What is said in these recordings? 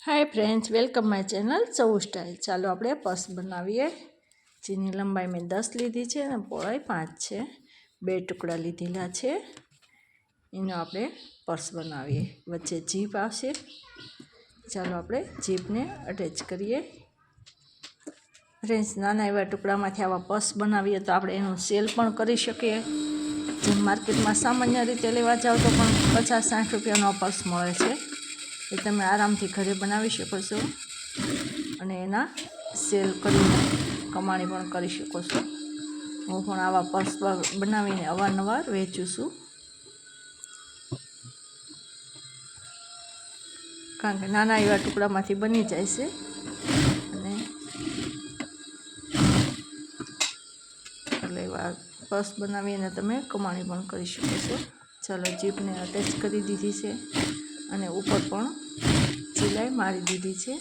Hi friends, welcome my channel चौ style. चलो આપણે पर्स बनावीए। જેની લંબાઈ મેં 10 લીધી છે અને પહોળાઈ 5 છે। બે ટુકડા લીધેલા છે, એનો આપણે पर्स બનાવીએ। વચ્ચે જીપ આવશે। ચાલો આપણે જીપને અટેચ કરીએ। ફ્રેન્ડ્સ, નાના એવા ટુકડામાંથી આવા पर्स બનાવીએ તો આપણે એનું સેલ પણ કરી શકીએ। જેમ માર્કેટમાં સામાન્ય રીતે લેવા જાવ તો પણ 50-60 રૂપિયાનો पर्स મળે છે। એ તમે આરામથી ઘરે બનાવી શકો છો અને એના સેલ કરીને કમાણી પણ કરી શકો છો। હું પણ આવા पर्स બનાવીને અવારનવાર વેચું છું, કારણ કે નાના એવા ટુકડામાંથી બની જાય છે અને એટલે એવા पर्स બનાવીને તમે કમાણી પણ કરી શકો છો। ચાલો, જીપને અટેચ કરી દીધી છે અને ઉપર પણ સિલાઈ મારી દીધી છે।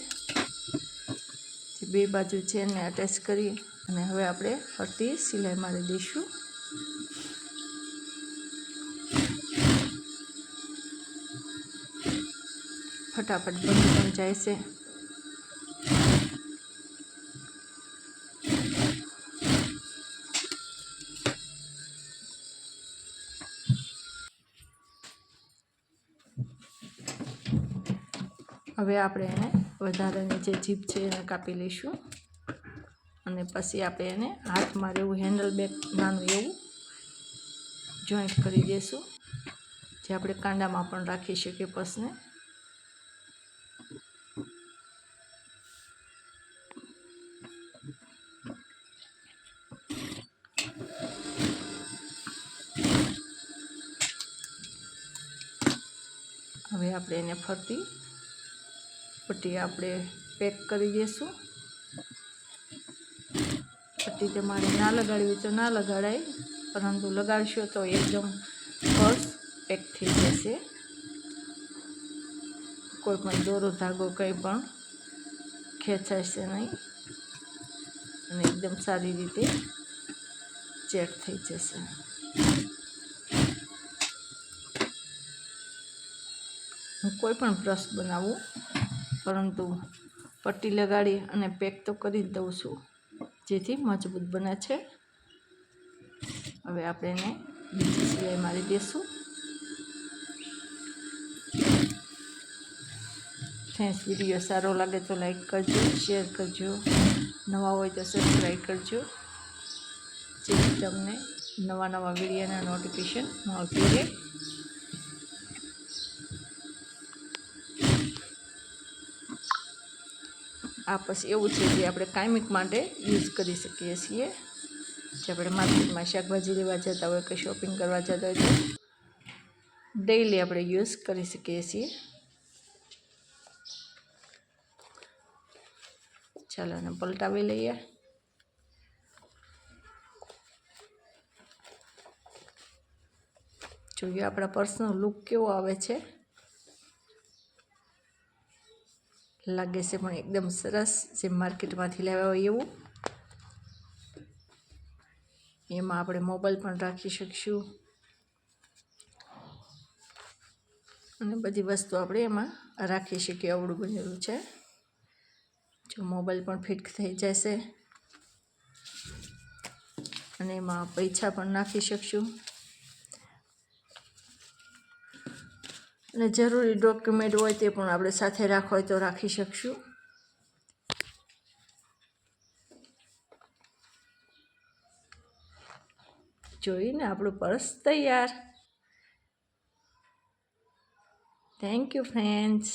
જે બે બાજુ છે એને અટેચ કરી અને હવે આપણે ફરતી સિલાઈ મારી દઈશું। ફટાફટ બની પણ જાય છે। હવે આપણે એને વધારાની જે જીપ છે એને કાપી લઈશું અને પછી આપણે એને હાથમાં એવું હેન્ડલ બેગ નાનું એવું જોઈન્ટ કરી દઈશું, જે આપણે કાંડામાં પણ રાખી શકીએ પર્સને। હવે આપણે એને ફરતી પટ્ટી આપણે પેક કરી દઈશું। પટ્ટી તમારે ના લગાડવી તો ના લગાડાય, પરંતુ લગાડશો તો એકદમ પર્સ પેક થઈ જશે। કોઈ પણ દોરો ધાગો કંઈ પણ ખેંચાશે નહીં અને એકદમ સારી રીતે ચેક થઈ જશે। હું કોઈ પણ पर्स બનાવું, પરંતુ પટ્ટી લગાડી અને પેક તો કરી જ દઉં છું, જેથી મજબૂત બને છે। હવે આપણે એને બીજી સિલાઈ મારી દઈશું। ફ્રેન્ડ્સ, વિડીયો સારો લાગે તો લાઈક કરજો, શેર કરજો, નવા હોય તો સબસ્ક્રાઈબ કરજો, જેથી તમને નવા વિડીયોના નોટિફિકેશન મળતી રહે। આ પછી એવું છે જે આપણે કાયમિક માટે યુઝ કરી શકીએ છીએ। જે આપણે માર્કેટમાં શાકભાજી લેવા જતા હોય કે શોપિંગ કરવા જતા હોય તો ડેઈલી આપણે યુઝ કરી શકીએ છીએ। ચાલો એને પલટાવી લઈએ। જોઈએ આપણા પર્સનો લુક કેવો આવે છે। લાગે છે પણ એકદમ સરસ, જે માર્કેટમાંથી લાવ્યા હોય એવું। એમાં આપણે મોબાઈલ પણ રાખી શકીશું અને બધી વસ્તુ આપણે એમાં રાખી શકીએ, આવડું બનેલું છે। જો મોબાઈલ પણ ફિટ થઈ જશે અને એમાં પૈસા પણ નાખી શકશું અને જરૂરી ડોક્યુમેન્ટ હોય તે પણ આપણે સાથે રાખવા હોય તો રાખી શકશું। જોઈને આપણું પર્સ તૈયાર। Thank you friends.